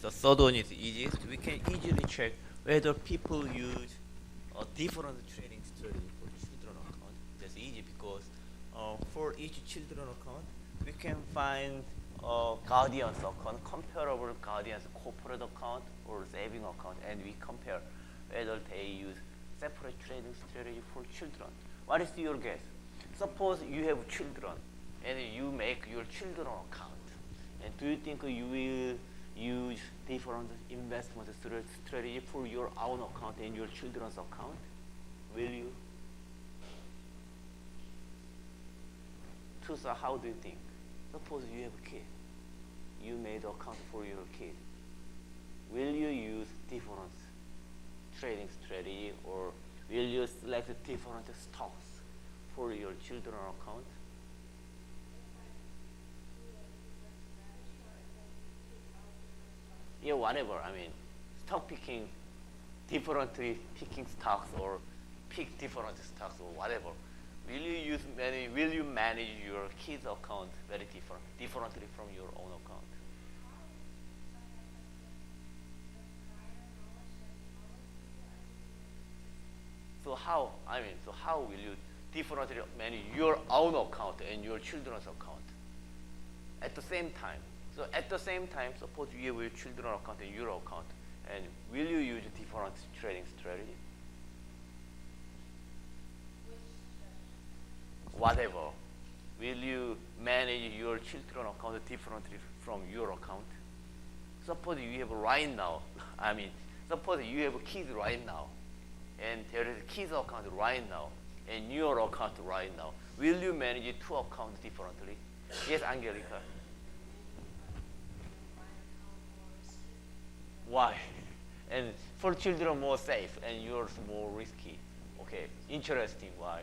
the third one is easiest. We can easily check whether people use a different trading strategy for children account. That's easy because for each children account, we can find guardian's account, comparable guardian's corporate account or saving account, and we compare whether they use separate trading strategy for children. What is your guess? Suppose you have children and you make your children account. And do you think you will use different investment strategy for your own account and your children's account? Will you? Tusa, how do you think? Suppose you have a kid. You made an account for your kid. Will you use different trading strategy, or will you select different stocks for your children's account? Yeah, whatever. I mean, stock picking, differently picking stocks or pick different stocks or whatever. Will you manage your kids' account very differently from your own account? So how will you differently manage your own account and your children's account at the same time? So at the same time, suppose you have your children's account and your account, and will you use different trading strategy? Whatever. Will you manage your children's account differently from your account? Suppose you have right now, suppose you have a kid right now, and there is a kid's account right now, and your account right now. Will you manage two accounts differently? Yes, Angelica. Why? And for children more safe, and yours more risky. Okay, interesting. Why?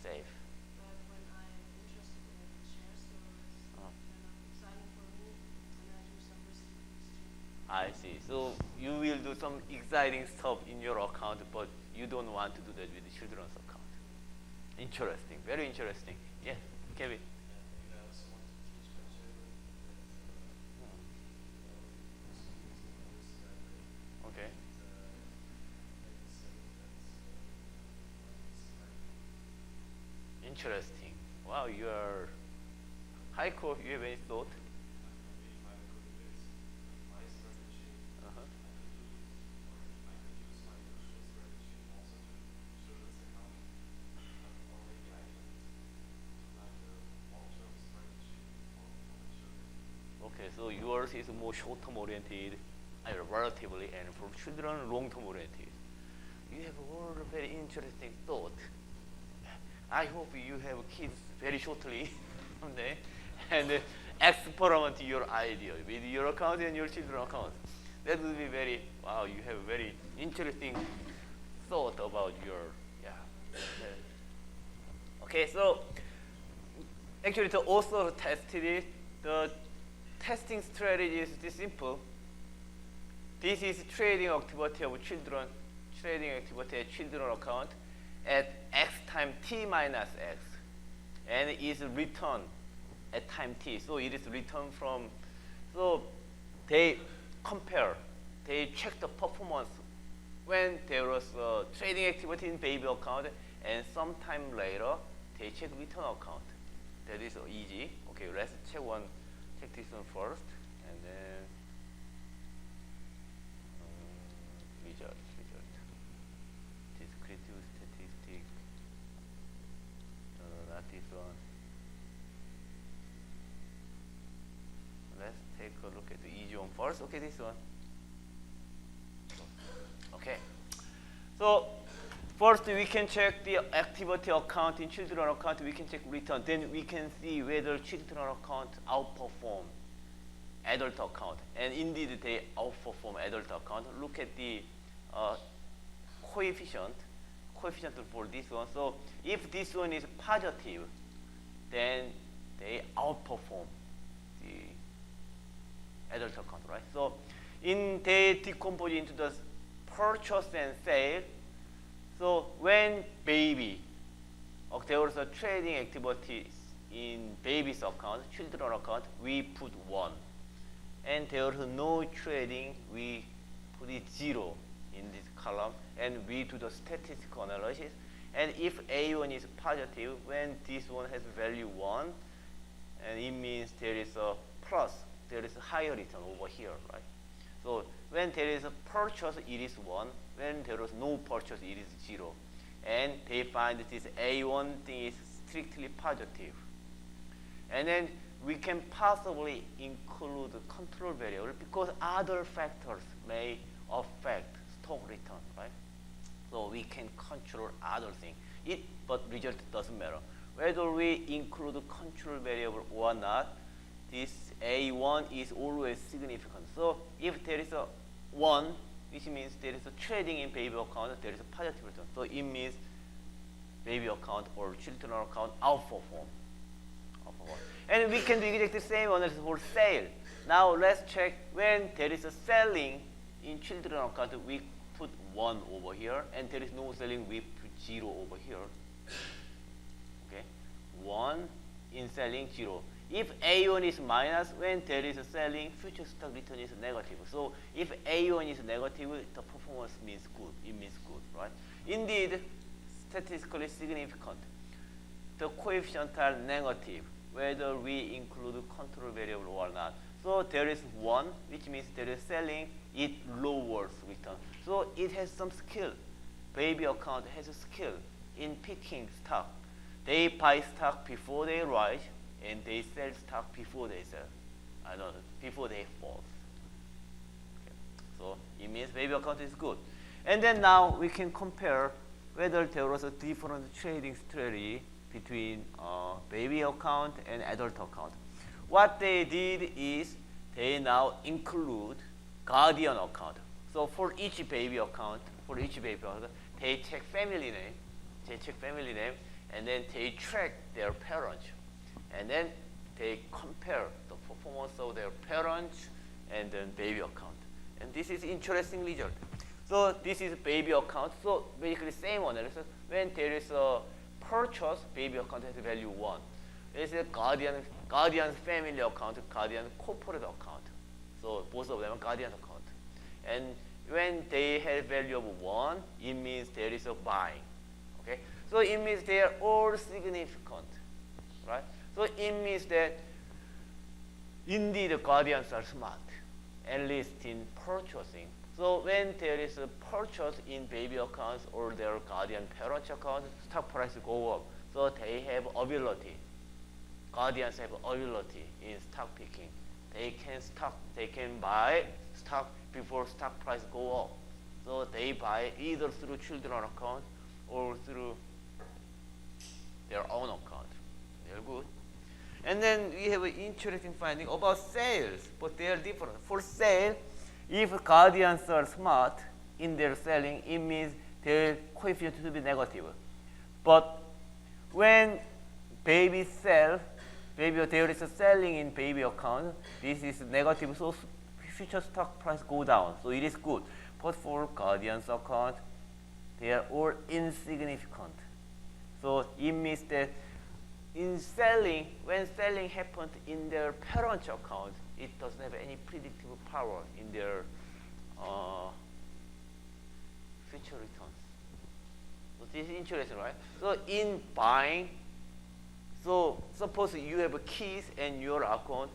Safe. I see. So you will do some exciting stuff in your account, but you don't want to do that with the children's account. Interesting. Very interesting. Yeah, Kevin. Okay. Interesting. Wow, you are Heiko, you have any thought? Uh-huh. Okay, so yours is more short-term oriented, relatively, and for children, long-term oriented. You have all very interesting thought. I hope you have kids very shortly someday, and experiment your idea with your account and your children's account. That will be very, wow, you have very interesting thought about your, yeah. Okay, so actually the author tested it. The testing strategy is this simple. This is trading activity of children, trading activity at children account at x time t minus x, and it is return at time t. So it is return from, so they compare, they check the performance when there was trading activity in baby account, and sometime later they check return account. That is easy. Okay, let's check this one first, and then result. Descriptive statistic. No, not this one. Let's take a look at the easy one first. Okay, this one. Okay. So first we can check the activity account in children account. We can check return. Then we can see whether children account outperform adult account. And indeed they outperform adult account. Look at the coefficient for this one. So if this one is positive, then they outperform the adult account, right? So they decompose into the purchase and sale. So when baby, there was a trading activities in baby's account, children account, we put 1. And there was no trading, we put it 0 in this column, and we do the statistical analysis. And if A1 is positive, when this one has value 1, and it means there is a plus, there is a higher return over here, right? So when there is a purchase, it is 1. When there is no purchase, it is 0. And they find this A1 thing is strictly positive. And then we can possibly include the control variable because other factors may affect stock return, right? So we can control other things. But result doesn't matter. Whether we include the control variable or not, this A1 is always significant. So if there is a 1, which means there is a trading in baby account, there is a positive return. So it means baby account or children account outperform. And we can do exactly the same analysis for sale. Now let's check when there is a selling in children account, we put 1 over here, and there is no selling, we put 0 over here. Okay, 1 in selling, 0. If A1 is minus, when there is a selling, future stock return is negative. So if A1 is negative, the performance means good. It means good, right? Indeed, statistically significant. The coefficient are negative, whether we include control variable or not. So there is 1, which means there is selling, it lowers return. So it has some skill. Baby account has a skill in picking stock. They buy stock before they rise, and they sell stock before they sell. I don't know, before they fall. Okay. So it means baby account is good. And then now we can compare whether there was a different trading strategy between baby account and adult account. What they did is they now include guardian account. So for each baby account, they check family name, and then they track their parents. And then they compare the performance of their parents and then baby account. And this is interesting result. So this is baby account. So basically same analysis. When there is a purchase, baby account has value 1. There is a guardian family account, guardian corporate account. So both of them are guardian account. And when they have value of 1, it means there is a buying. Okay? So it means they are all significant. Right? So it means that indeed the guardians are smart, at least in purchasing. So when there is a purchase in baby accounts or their guardian parent account, stock price go up. So they have ability. Guardians have ability in stock picking. They can buy stock before stock price go up. So they buy either through children account or through their own account. They're good. And then we have an interesting finding about sales, but they are different. For sale, if guardians are smart in their selling, it means their coefficient to be negative. But when baby sell, there is a selling in baby account, this is negative, so future stock price go down. So it is good. But for guardians account, they are all insignificant. So it means that in selling, when selling happens in their parent account, it doesn't have any predictive power in their future returns. So this is interesting, right? So in buying, so suppose you have keys in your account,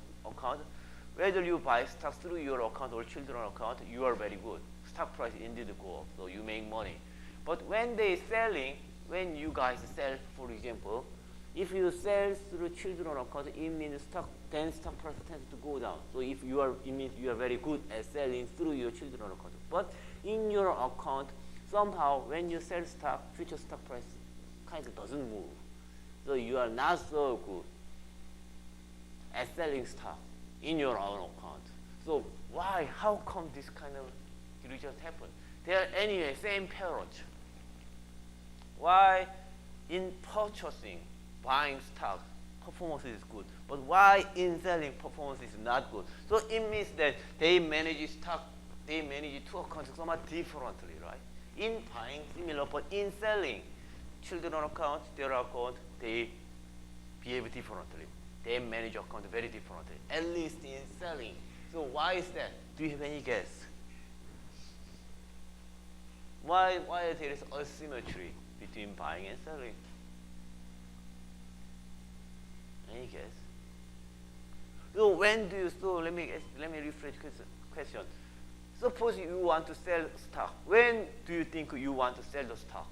whether you buy stocks through your account or children account, you are very good. Stock price indeed go up, so you make money. But when they selling, when you guys sell, for example, if you sell through children account, it means stock price tends to go down. So if you are, it means you are very good at selling through your children account. But in your account, somehow when you sell stock, future stock price kind of doesn't move. So you are not so good at selling stock in your own account. So why? How come this kind of result happen? They are anyway same parents. Why in purchasing, buying stock, performance is good, but why in selling performance is not good? So it means that they manage stock, they manage two accounts somewhat differently, right? In buying, similar, but in selling, children account, their account, they behave differently. They manage account very differently, at least in selling. So why is that? Do you have any guess? Why there is asymmetry between buying and selling? Any guess? So when do you, so let me rephrase question. Suppose you want to sell stock. When do you think you want to sell the stock?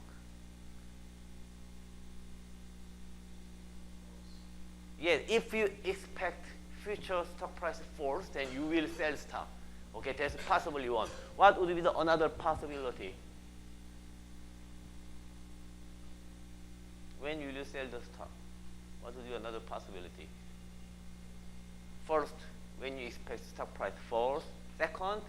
Yes, if you expect future stock price falls, then you will sell stock. Okay, that's possibly one. What would be the another possibility? When will you sell the stock? What would be another possibility? First, when you expect stock price falls. Second,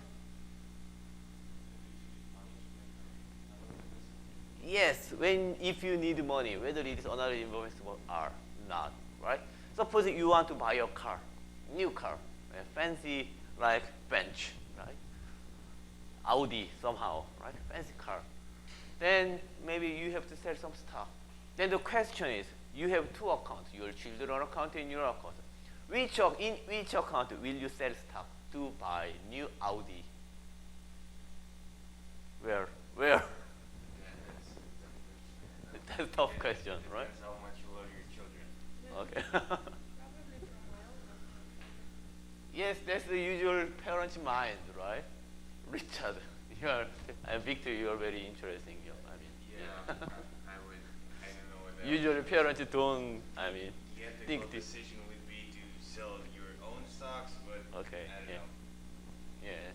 yes, if you need money, whether it is another investment or not, right? Suppose you want to buy a car, new car, a fancy like Bench, right? Audi somehow, right? Fancy car. Then maybe you have to sell some stock. Then the question is, you have two accounts, your children account and your account. In which account will you sell stock to buy new Audi? Where? Yeah, That's a tough question, right? That's how much you love your children. Okay. Yes, that's the usual parent's mind, right? Richard, and Victor, you are very interesting. I mean, Yeah, I don't know what that usually is. parents don't. I mean, The ethical think this. decision would be to sell your own stocks, but Okay. I don't Yeah. know. Yeah.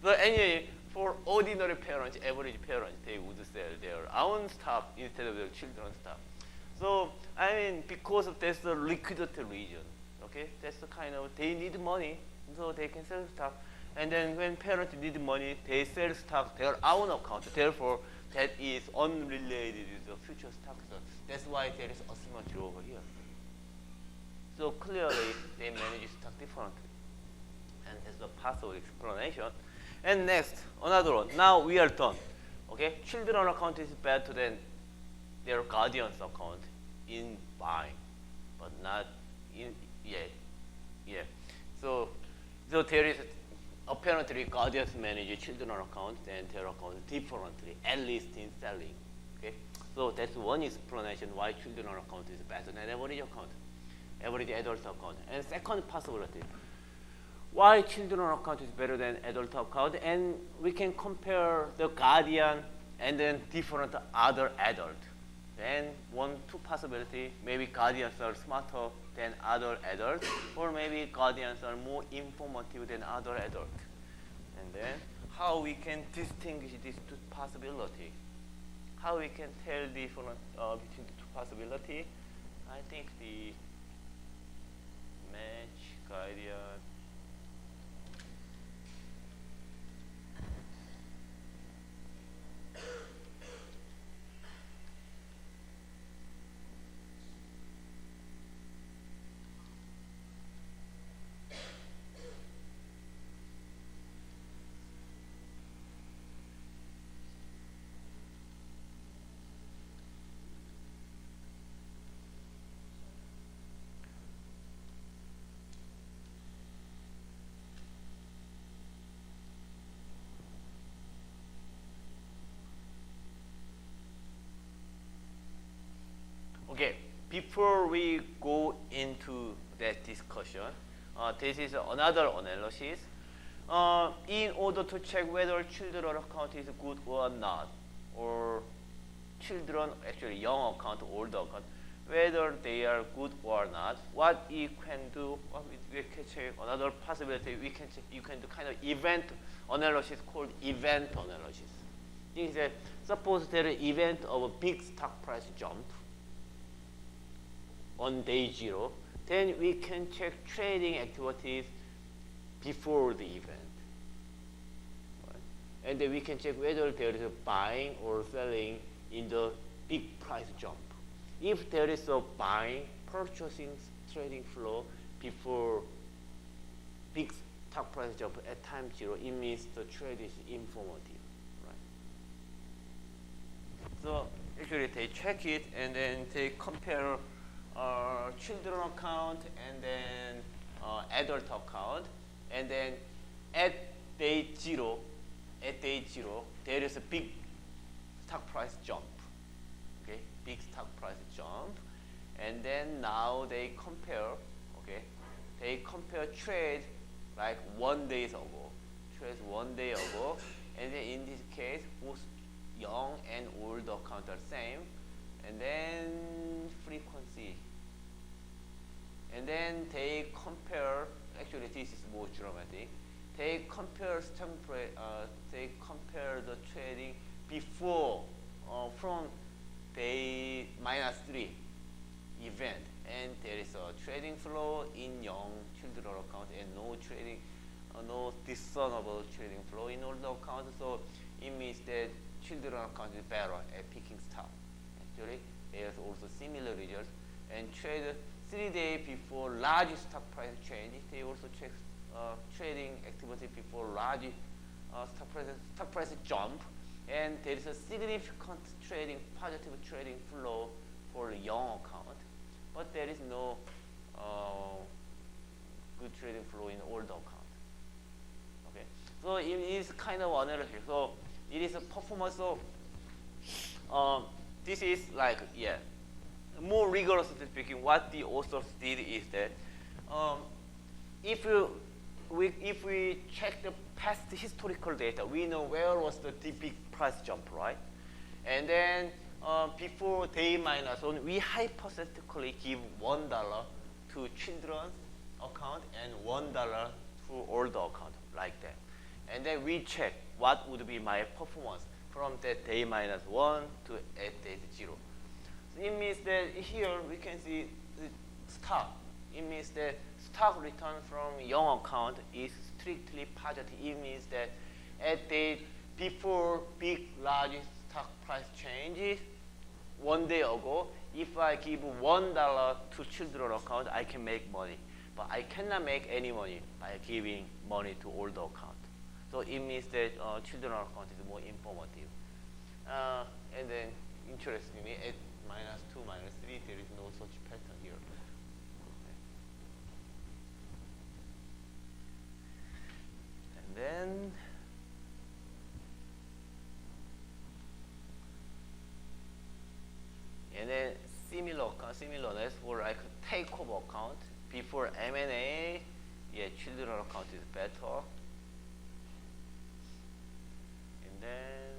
But anyway, for ordinary parents, average parents, they would sell their own stock instead of their children's stock. So, I mean, because that's the liquidity reason, okay? That's the kind of, they need money, so they can sell stock. And then when parents need money, they sell stock, their own account. Therefore, that is unrelated with the future stock. So that's why there is asymmetry over here. So clearly, they manage stock differently. And that's a possible explanation. And next, another one. Now we are done. Okay, children account is better than their guardian's account in buying, but not in yeah. So there is apparently guardians manage children account and their account differently, at least in selling. Okay, so that's one explanation why children account is better than average account, average adult account. And second possibility, why children account is better than adult account, and we can compare the guardian and then different other adult. Then two possibility, maybe guardians are smarter than other adults, or maybe guardians are more informative than other adults. And then how we can distinguish these two possibilities, how we can tell different between the two possibilities. I think the match guardian. Okay, before we go into that discussion, this is another analysis. In order to check whether children account is good or not, or children, actually young account, older account, whether they are good or not, what you can do, we can check another possibility, you can do kind of event analysis called event analysis. This is that suppose there is an event of a big stock price jump on day 0, then we can check trading activities before the event. Right? And then we can check whether there is a buying or selling in the big price jump. If there is a buying, purchasing, trading flow before big stock price jump at time 0, it means the trade is informative. Right? actually they check it and then they compare children account and then adult account, and then at day zero, there is a big stock price jump. Okay, big stock price jump, and then now they compare. Okay, they compare trade like 1 day ago, and then in this case both young and old account are same, and then frequency, and then they compare. Actually, this is more dramatic. They compare they compare the trading before from day -3 event, and there is a trading flow in young children account and no trading, no discernible trading flow in older account. So it means that children account is better at picking stock. Actually, there's also similar results. And trade 3 days before large stock price change, they also check trading activity before large stock price jump, and there is a significant positive trading flow for young account, but there is no good trading flow in older account. Okay, so it is kind of analysis. So it is a performance of this is like more rigorously speaking, what the authors did is that if we check the past historical data, we know where was the big price jump, right? And then before day -1, we hypothetically give $1 to children's account and $1 to older account, like that. And then we check what would be my performance from that day -1 to at day 0. So it means that here we can see the stock. It means that stock return from young account is strictly positive. It means that at the before big large stock price changes 1 day ago, if I give $1 to children account, I can make money. But I cannot make any money by giving money to older account. So it means that children account is more informative. And then interestingly, at -2, -3, there is no such pattern here. And then similarness for like takeover account before M&A, children account is better. And then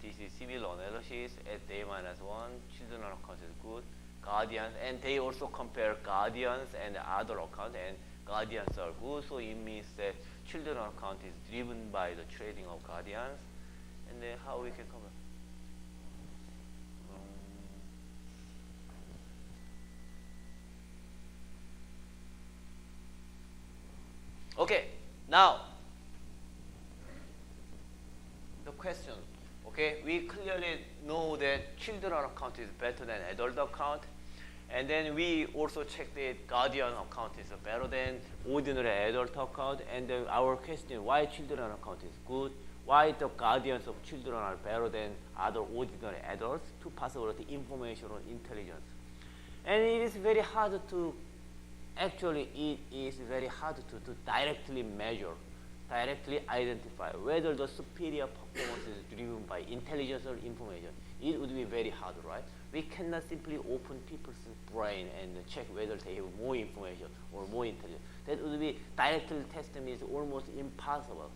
this is similar analysis at day -1, children account is good. Guardians, and they also compare guardians and other account, and guardians are good, so it means that children account is driven by the trading of guardians. And then how we can compare? Okay, now the question. Okay, we clearly know that children account is better than adult account, and then we also check that guardian account is better than ordinary adult account. And then our question: why children account is good? Why the guardians of children are better than other ordinary adults? Two possibilities: information or intelligence. And it is very hard to directly measure, directly identify whether the superior performance is driven by intelligence or information. It would be very hard, right? We cannot simply open people's brain and check whether they have more information or more intelligence. That would be directly test them is almost impossible.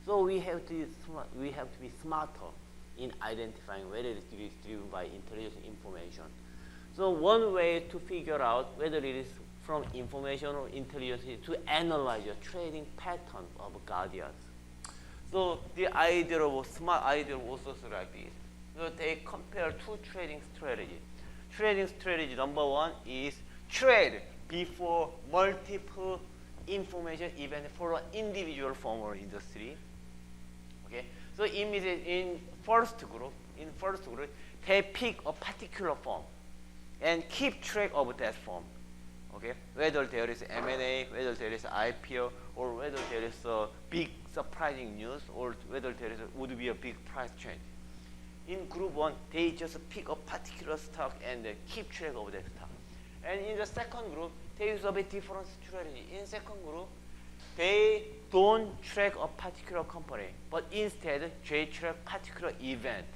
So we have to be smarter in identifying whether it is driven by intelligence or information. So one way to figure out whether it is from information or intelligence is to analyze the trading pattern of guardians. So the idea of smart idea also is like this. So they compare two trading strategies. Trading strategy number 1 is trade before multiple information event for an individual firm or industry. Okay. So immediately in first group, they pick a particular firm and keep track of that firm. Okay, whether there is M&A, whether there is IPO, or whether there is a big surprising news, or whether there would be a big price change. In group 1, they just pick a particular stock and keep track of that stock. And in the second group, they use a bit different strategy. In second group, they don't track a particular company, but instead they track particular event.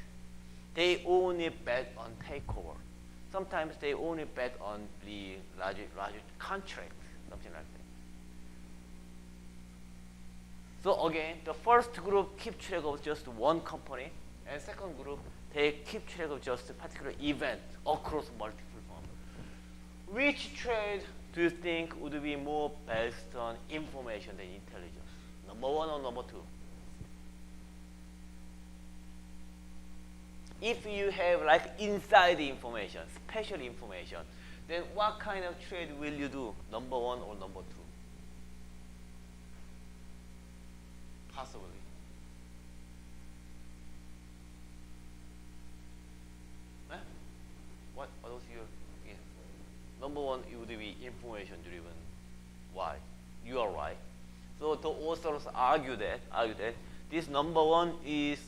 They only bet on takeover. Sometimes they only bet on the large contract, something like that. So again, the first group keep track of just one company, and second group, they keep track of just a particular event across multiple firms. Which trade do you think would be more based on information than intelligence? Number 1 or number 2? If you have like inside information, special information, then what kind of trade will you do? Number 1 or number 2? Possibly. Huh? What was your? Yeah. Number 1, it would be information driven. Why? You are right. So the authors argue that this number 1 is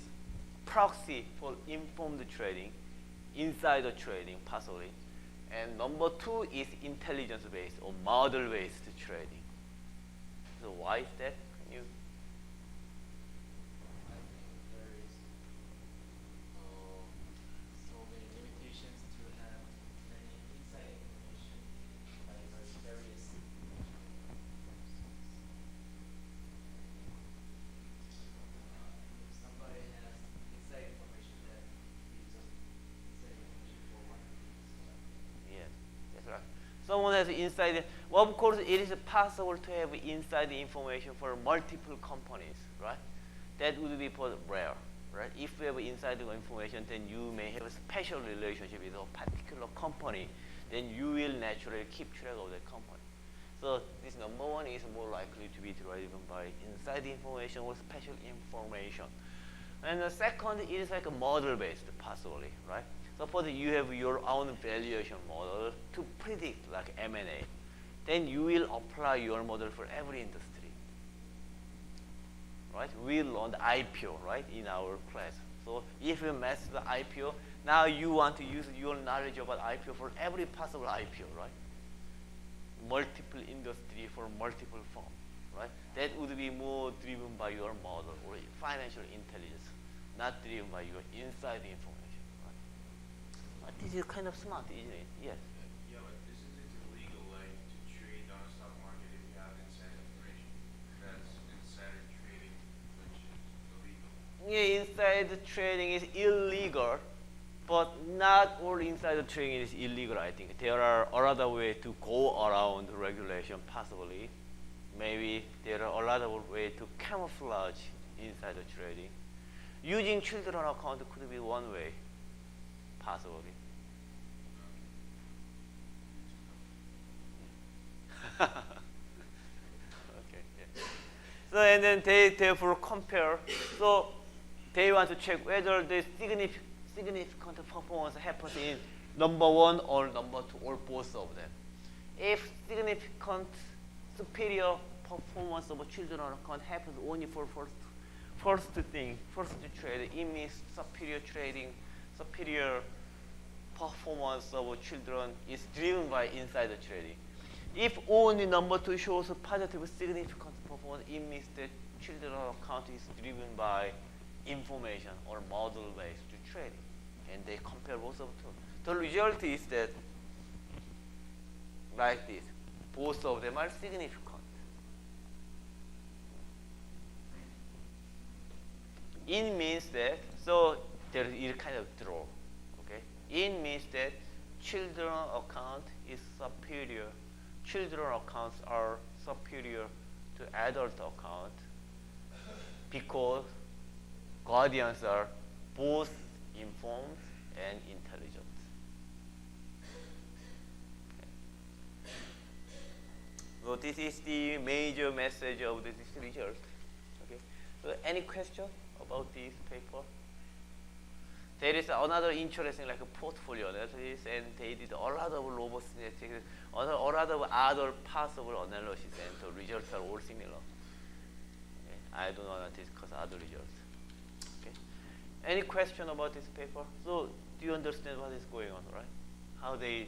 proxy for informed trading, insider trading possibly, and number 2 is intelligence based or model based trading. So why is that? Can you? I think there is so many limitations to have many inside information by various. If somebody has inside information that gives us inside information for one reason. Yes, that's right. Someone has inside. Well, of course, it is possible to have inside information for multiple companies, right? That would be rare, right? If you have inside information, then you may have a special relationship with a particular company. Then you will naturally keep track of that company. So this number 1 is more likely to be driven by inside information or special information. And the second is like a model-based, possibly, right? Suppose you have your own valuation model to predict like M&A. Then you will apply your model for every industry, right? We learned IPO, right, in our class. So if you master the IPO, now you want to use your knowledge about IPO for every possible IPO, right? Multiple industry for multiple firms, right? That would be more driven by your model or financial intelligence, not driven by your inside information, right? But this is kind of smart, isn't it? Yes. Yeah, but isn't it illegal, like, to trade on the stock market if you have inside information? That's insider trading, which is illegal. Yeah, inside trading is illegal, but not all insider trading is illegal, I think. There are other ways to go around regulation, possibly. Maybe there are a lot of ways to camouflage insider trading. Using children account could be one way, possibly. Okay, yeah. So and then they therefore compare. So they want to check whether the significant performance happens in number 1 or number 2 or both of them. If significant superior performance of a children account happens only for first trade, it means superior trading, superior performance of children is driven by insider trading. If only number 2 shows a positive significant performance, it means that children account is driven by information or model-based trading. And they compare both of them. The result is that, like this, both of them are significant. It means that, so there is kind of draw, okay? It means that children account is superior. Children accounts are superior to adult account because guardians are both informed and intelligent. Okay. So this is the major message of this result. Okay. So any question about this paper? there is another interesting like a portfolio analysis, and they did a lot of robust statistics, a lot of other possible analysis, and the results are all similar. Okay. I do not discuss other results. Okay. Any question about this paper? So do you understand what is going on, right?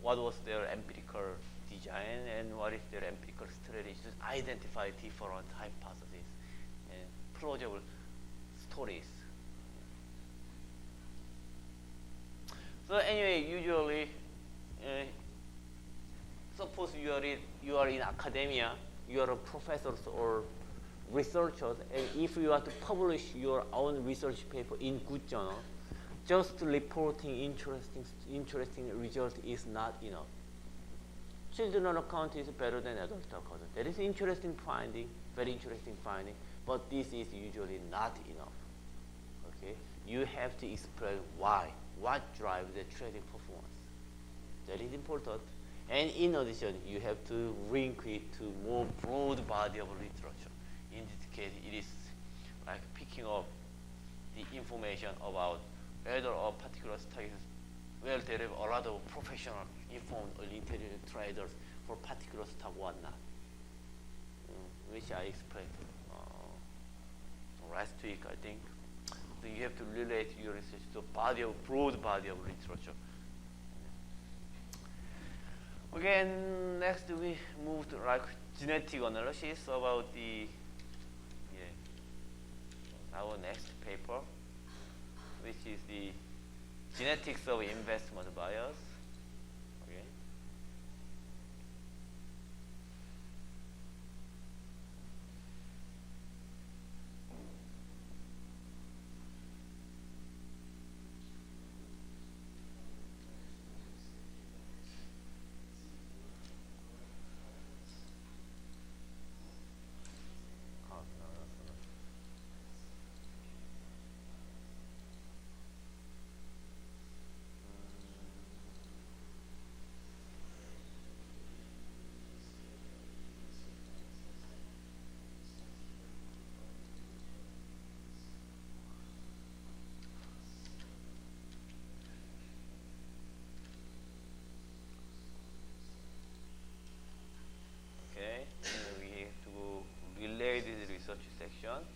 What was their empirical design and what is their empirical strategy to identify different hypotheses and plausible stories. So anyway, usually, suppose you are in academia, you are a professor or researchers, and if you are to publish your own research paper in good journal, just reporting interesting result is not enough. Children account is better than adult account. That is interesting finding, very interesting finding, but this is usually not enough. Okay, you have to explain why, what drives the trading performance. That is important. And in addition, you have to link it to more broad body of literature. In this case, it is like picking up the information about whether a particular stock is, well, there are a lot of professional, informed, or intelligent traders for particular stock or not, which I explained last week, I think. So you have to relate your research to broad body of literature. Okay, and next we move to like genetic analysis about our next paper, which is the genetics of investment bias. Okay.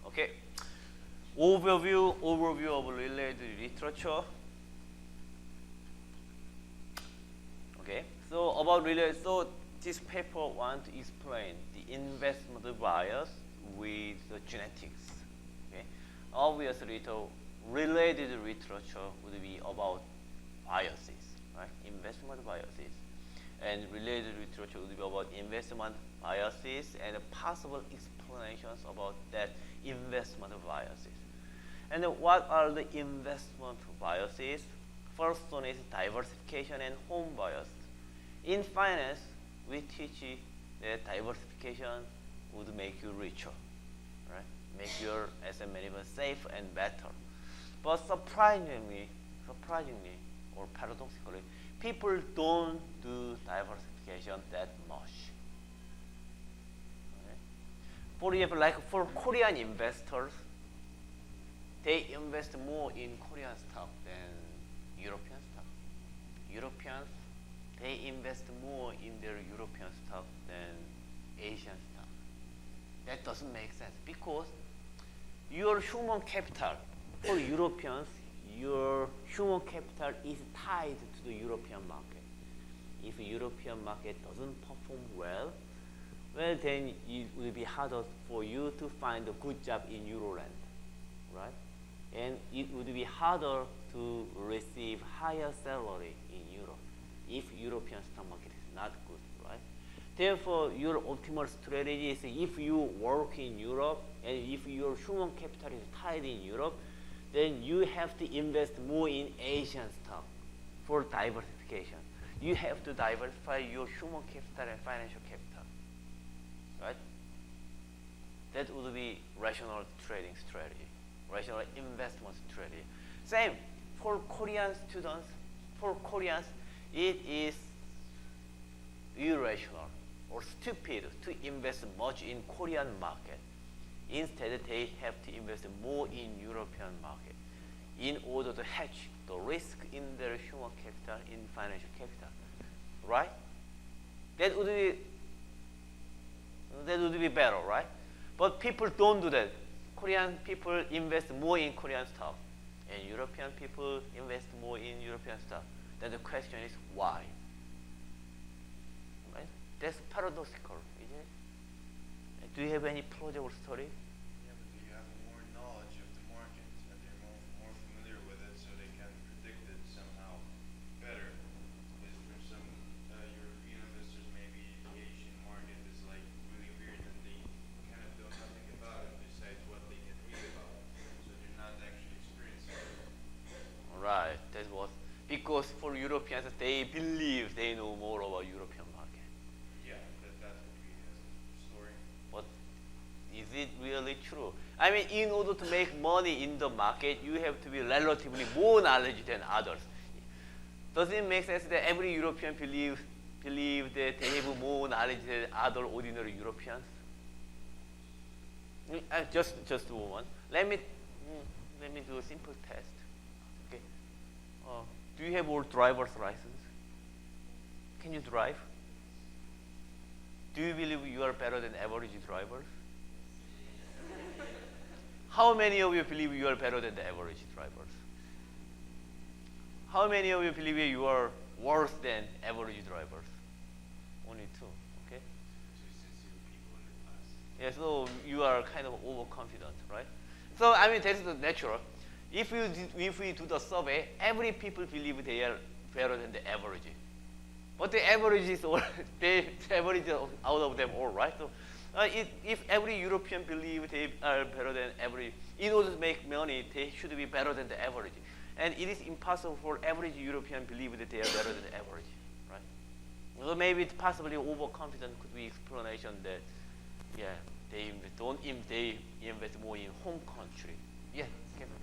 Okay. Overview of related literature. Okay. So about related, so this paper want to explain the investment bias with the genetics. Okay. Obviously, the related literature would be about biases, right? Investment biases. And related literature would be about investment biases and possible explanations about that investment biases. And what are the investment biases? First one is diversification and home bias. In finance, we teach that diversification would make you richer, right? Make your asset management safe and better. But surprisingly, or paradoxically, people don't do diversification that much. Okay? For example, like for Korean investors, they invest more in Korean stock than European stock. Europeans, they invest more in their European stock than Asian stock. That doesn't make sense because your human capital, for Europeans, your human capital is tied to the European market. If the European market doesn't perform well, then it will be harder for you to find a good job in Euroland, right? And it would be harder to receive higher salary in Europe if European stock market is not good, right? Therefore, your optimal strategy is if you work in Europe and if your human capital is tied in Europe, then you have to invest more in Asian stock for diversification. You have to diversify your human capital and financial capital, right? That would be rational trading strategy, rational investment strategy. Same for Korean students. For Koreans, it is irrational or stupid to invest much in Korean market. Instead, they have to invest more in European market. in order to hedge the risk in their human capital, in financial capital, right? That would be better, right? But people don't do that. Korean people invest more in Korean stock, and European people invest more in European stock. Then the question is why? Right? That's paradoxical, isn't it? Do you have any plausible story? Yeah, but do you have more knowledge of the market and they're more familiar with it so they can predict it somehow better? Because for some European investors, maybe the Asian market is like really weird and they kind of know nothing about it besides what they can read about. So they're not actually experiencing it. Right, that was because for Europeans they believe they know more about European market. Yeah, that's what we as a story. But is it really true? I mean, in order to make money in the market, you have to be relatively more knowledge than others. Does it make sense that every European believe that they have more knowledge than other ordinary Europeans? Just one. Let me do a simple test. Okay. Do you have all driver's license? Can you drive? Do you believe you are better than average drivers? How many of you believe you are better than the average drivers? How many of you believe you are worse than average drivers? Only two, okay? Two sincere people in the class. Yeah, so you are kind of overconfident, right? So I mean, that's the natural. If we do the survey, every people believe they are better than the average. But the average is all, the average out of them all, right? So if every European believe they are better than average, in order to make money, they should be better than the average. And it is impossible for average European believe that they are better than the average, right? So maybe it's possibly overconfident could be explanation that, yeah, they invest more in home country. Yeah, Kevin.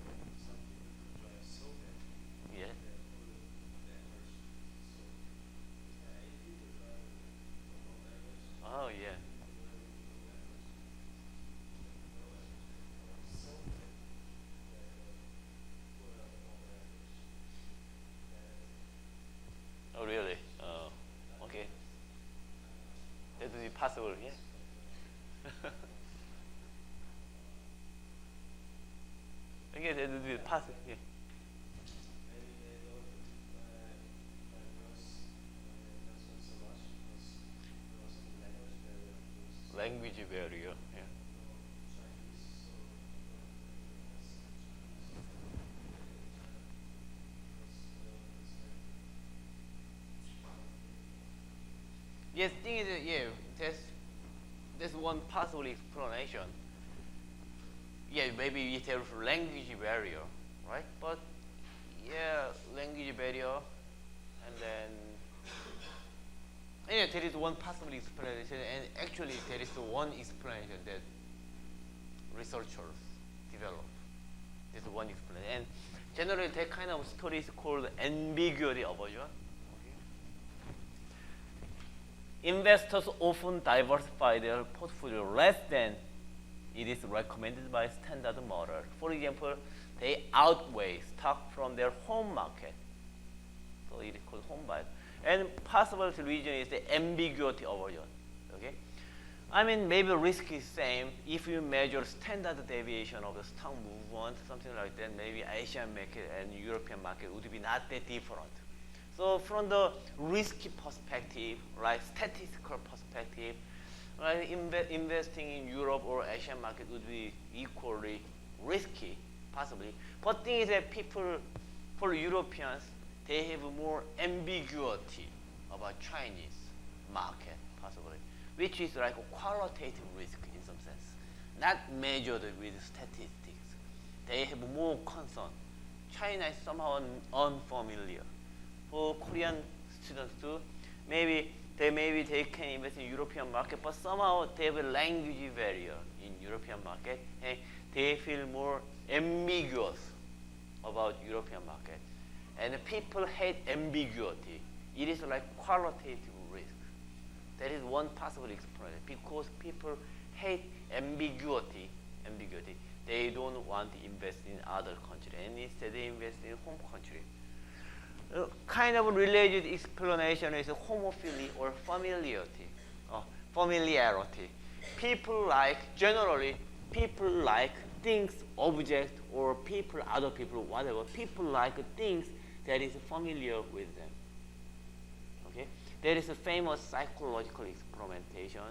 Some people drive so bad. Yeah. Oh yeah. Oh really? Okay. That would be possible, yeah. Okay, that would be possible, yeah. Language barrier, yeah. Yes, thing is, yeah, that's one possible explanation. Yeah, maybe it has language barrier, right? But yeah, language barrier, and then yeah, there is one possible explanation, and actually there is one explanation that researchers develop. There's one explanation, and generally that kind of story is called ambiguity aversion. Investors often diversify their portfolio less than it is recommended by standard model. For example, they outweigh stock from their home market. So it is called home bias. And possible reason is the ambiguity aversion. Okay? I mean, maybe risk is same. If you measure standard deviation of the stock movement, something like that, maybe Asian market and European market would be not that different. So from the risky perspective, right, statistical perspective, right, investing in Europe or Asian market would be equally risky, possibly. But thing is that people, for Europeans, they have more ambiguity about Chinese market, possibly, which is like a qualitative risk in some sense, not measured with statistics. They have more concern. China is somehow unfamiliar. For Korean students too, maybe they can invest in European market, but somehow they have a language barrier in European market, and they feel more ambiguous about European market. And people hate ambiguity. It is like qualitative risk. That is one possible explanation. Because people hate ambiguity, They don't want to invest in other country, and instead they invest in home country. Kind of related explanation is homophily or familiarity. Familiarity. People like, generally, people like things, object, or people, other people, whatever. People like things that is familiar with them. Okay? There is a famous psychological experimentation,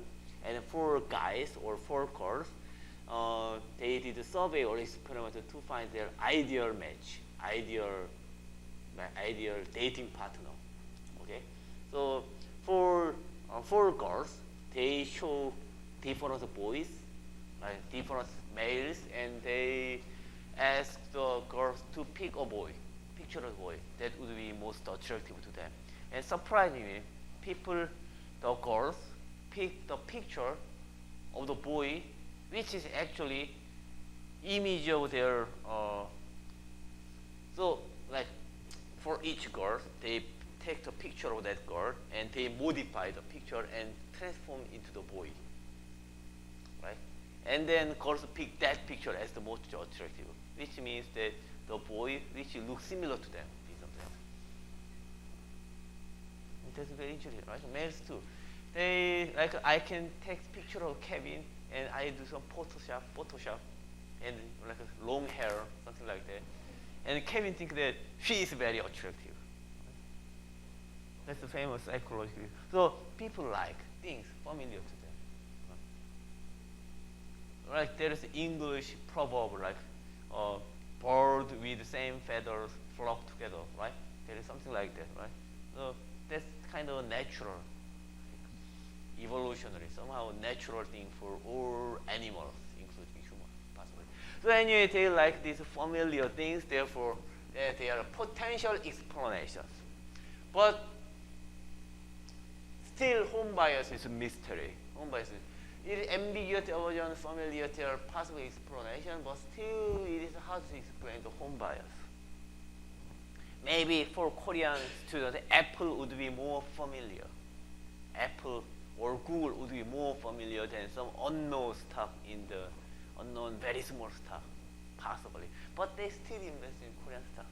and 4 guys or 4 girls, they did a survey or experiment to find their ideal match, ideal dating partner. Okay, so for 4 girls, they show different boys, like different males, and they ask the girls to pick a boy, picture a boy that would be most attractive to them. And surprisingly, the girls pick the picture of the boy, which is actually image of their. So like for each girl, they take the picture of that girl and they modify the picture and transform into the boy, right? And then girls pick that picture as the most attractive, which means that the boy which looks similar to them is of them. That's very interesting, right? Males too. They like I can take picture of Kevin and I do some Photoshop, and like a long hair, something like that. And Kevin thinks that she is very attractive. That's the famous psychological. So people like things familiar to them. Like there is English proverb like bird with the same feathers flock together, right? There is something like that, right? So that's kind of natural, evolutionary, somehow natural thing for all animals, including humans, possibly. So anyway, they like these familiar things, therefore they are potential explanations. But still home bias is a mystery. Home bias is ambiguity, aversion, familiarity are possible explanation, but still it is hard to explain the home bias. Maybe for Korean students, Apple would be more familiar. Apple or Google would be more familiar than some unknown stock in the unknown very small stock, possibly. But they still invest in Korean stock.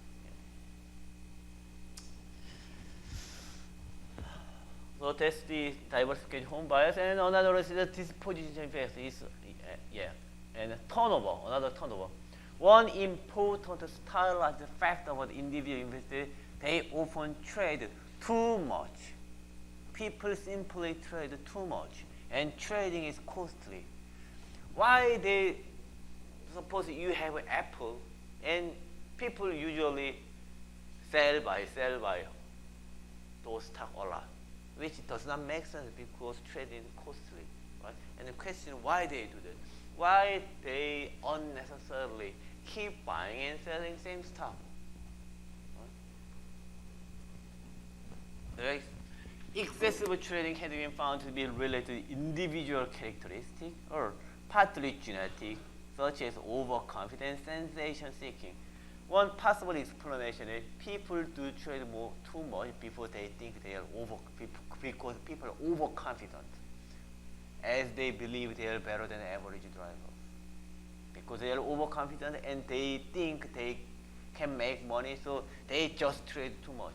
So that's the diversification home bias, and another is the disposition effect is and turnover, another turnover. One important stylized fact about individual investors, they often trade too much. People simply trade too much, and trading is costly. Why they suppose you have Apple, and people usually sell by those stock a lot, which does not make sense because trading is costly, right? And the question why they do that? Why they unnecessarily keep buying and selling same stock? Right? Excessive trading has been found to be related to individual characteristics or partly genetic, such as overconfidence, sensation seeking. One possible explanation is people do trade too much before they think they are because people are overconfident, as they believe they are better than average drivers. Because they are overconfident and they think they can make money, so they just trade too much.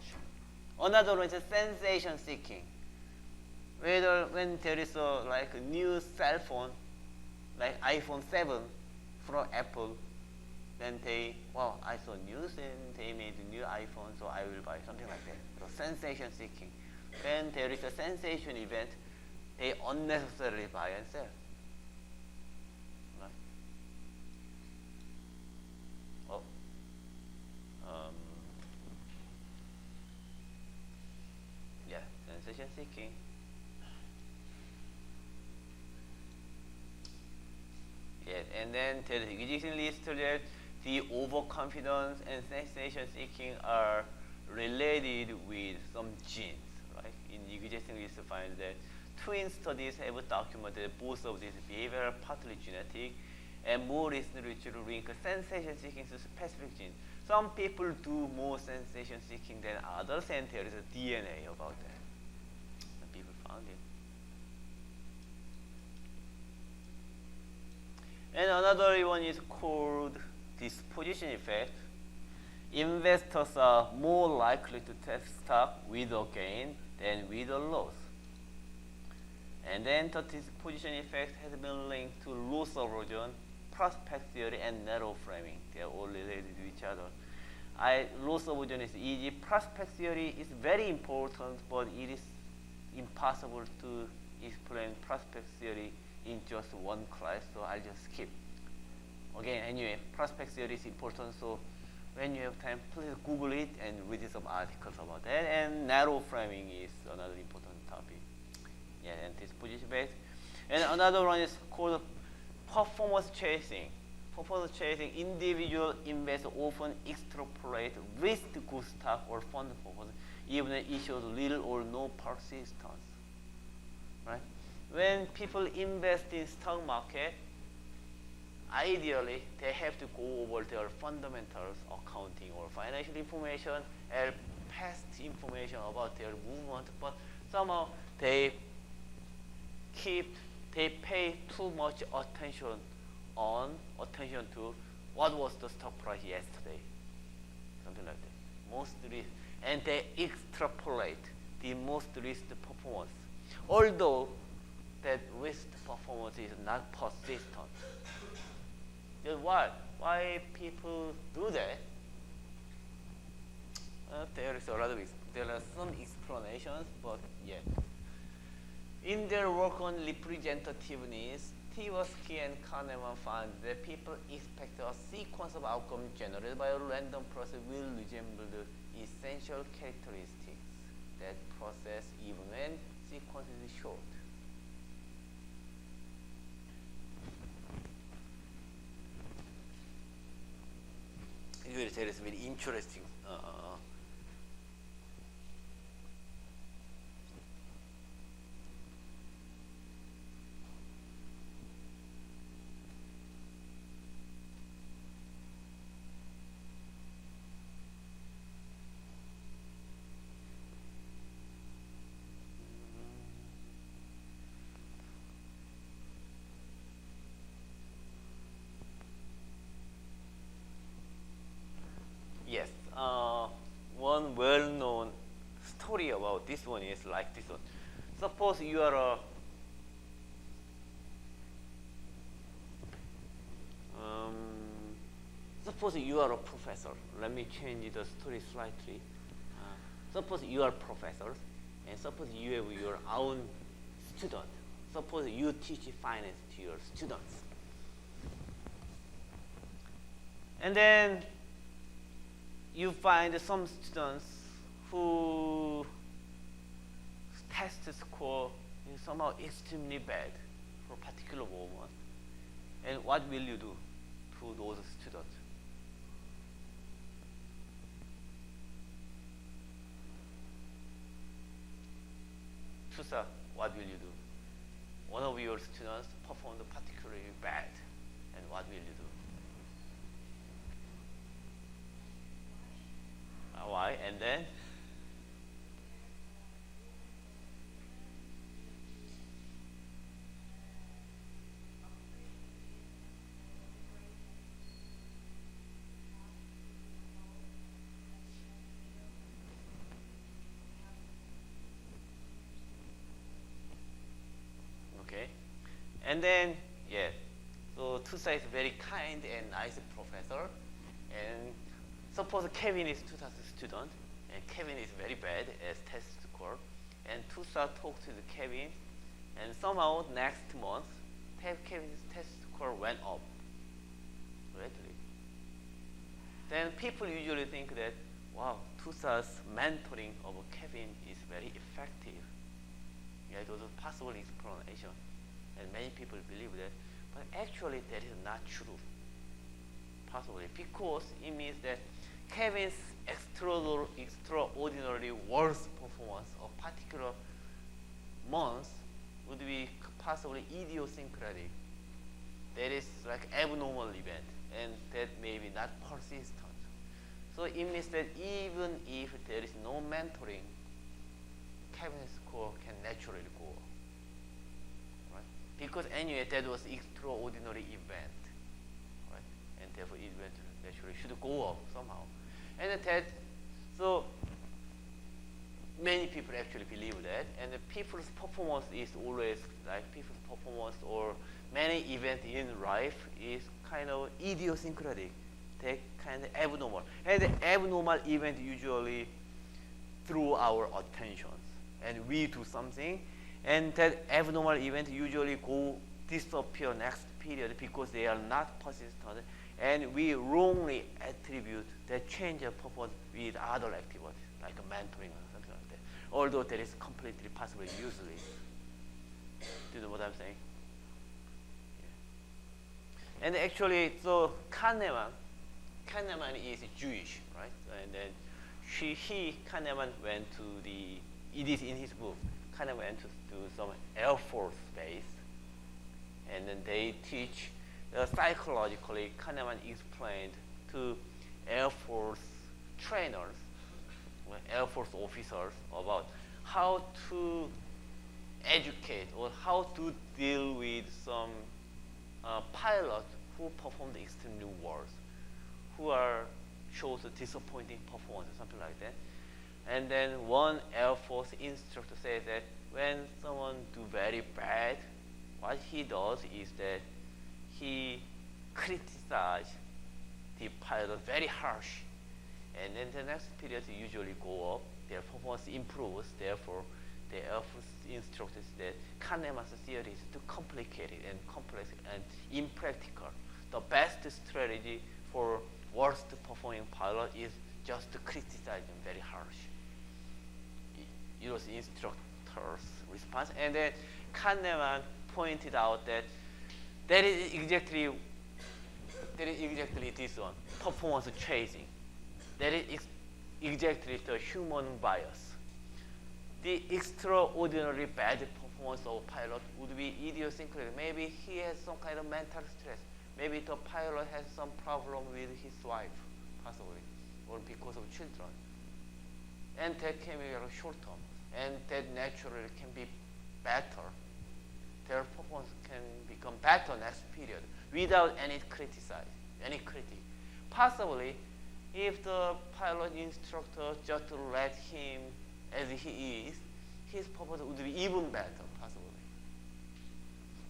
Another one is sensation seeking. When there is like a new cell phone, like iPhone 7 from Apple, then I saw news and they made a new iPhone, so I will buy something like that. So sensation seeking. When there is a sensation event, they unnecessarily buy and sell. Right? Sensation seeking. Yes, and then there is existing list that the overconfidence and sensation seeking are related with some genes, right? In existing list, find that twin studies have documented both of these behavior are partly genetic, and more recent research link sensation seeking to specific genes. Some people do more sensation seeking than others, and there is a DNA about that. Some people found it. And another one is called disposition effect. Investors are more likely to test stock with a gain than with a loss. And then the disposition effect has been linked to loss aversion, prospect theory, and narrow framing. They are all related to each other. Loss aversion is easy. Prospect theory is very important, but it is impossible to explain prospect theory in just one class, so I'll just skip. Again, anyway, prospect theory is important, so when you have time, please Google it and read some articles about that. And narrow framing is another important topic. Yeah, and disposition based. And another one is called performance chasing. Performance chasing, individual investors often extrapolate risk to good stock or fund performance, even if it shows little or no persistence. Right? When people invest in stock market, ideally they have to go over their fundamentals, accounting or financial information, and past information about their movement, but somehow they pay too much attention to what was the stock price yesterday, something like that. Most risk, and they extrapolate the most risk performance, although that risk performance is not persistent. Then why people do that? There are some explanations, but yeah. In their work on representativeness, Tversky and Kahneman found that people expect a sequence of outcomes generated by a random process will resemble the essential characteristics that process even when sequence is short. There is very interesting. Yes, one well-known story about this one is like this one. Suppose you are a professor. Let me change the story slightly. Suppose you are professors, and suppose you have your own student. Suppose you teach finance to your students, and then you find some students who test score is somehow extremely bad for a particular moment. And what will you do to those students? Tusa, what will you do? One of your students performed particularly bad, and what will you do? Why? And then? Okay. And then, yeah. So Tusa is very kind and nice professor. And suppose Kevin is Tusa's student, and Kevin is very bad as test score. And Tusa talked to the Kevin, and somehow next month, Kevin's test score went up greatly. Then people usually think that, wow, Tusa's mentoring of Kevin is very effective. Yeah, those are possible explanations, and many people believe that. But actually, that is not true. Possibly because it means that Kevin's extraordinarily worse performance of particular month would be possibly idiosyncratic. That is like abnormal event, and that may be not persistent. So it means that even if there is no mentoring, Kevin's score can naturally go up. Right? Because anyway, that was extraordinary event. go up somehow. And that, so many people actually believe that, and the people's performance is always like people's performance or many events in life is kind of idiosyncratic, they kind of abnormal. And the abnormal event usually through our attentions, and we do something, and that abnormal event usually go disappear next period because they are not persistent, and we wrongly attribute that change of purpose with other activities like mentoring or something like that, although that is completely possibly useless. Do you know what I'm saying? Yeah. And actually, so Kahneman is Jewish, right? And then Kahneman went to it is in his book, Kahneman went to some Air Force base, and then they teach psychologically, Kahneman explained to Air Force trainers, Air Force officers about how to educate or how to deal with some pilots who performed extremely worse, who shows a disappointing performance or something like that. And then one Air Force instructor says that when someone do very bad, what he does is that he criticizes the pilot very harsh, and then the next period usually go up, their performance improves. Therefore, the Air Force instructor says that Kahneman's theory is too complicated and complex and impractical. The best strategy for worst performing pilot is just to criticize them very harsh. It was the instructor's response, and then Kahneman pointed out that that is exactly this one, performance chasing. That is exactly the human bias. The extraordinary bad performance of a pilot would be idiosyncratic. Maybe he has some kind of mental stress. Maybe the pilot has some problem with his wife, possibly, or because of children. And that can be short term, and that naturally can be better. Their performance can become better next period without any critic. Possibly, if the pilot instructor just let him as he is, his performance would be even better, possibly.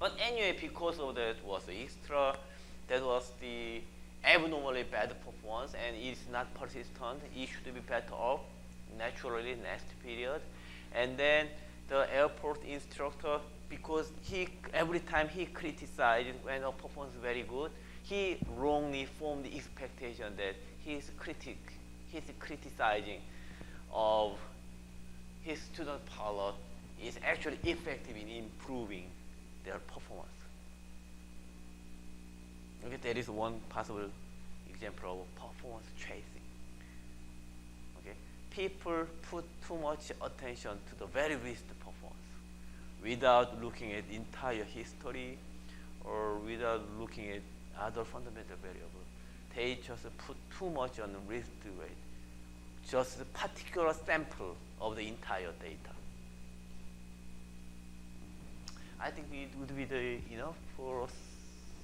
But anyway, because of that was that was the abnormally bad performance, and it's not persistent, it should be better off naturally next period. And then the airport instructor, because every time he criticized when a performance is very good, he wrongly formed the expectation that his criticizing of his student pilot is actually effective in improving their performance. Okay, that is one possible example of performance chasing. Okay, people put too much attention to the very least performance without looking at entire history or without looking at other fundamental variables. They just put too much on the risk rate, just a particular sample of the entire data. I think it would be enough for us.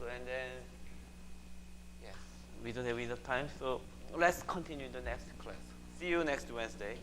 And then, yes, we don't have enough time, so let's continue in the next class. See you next Wednesday.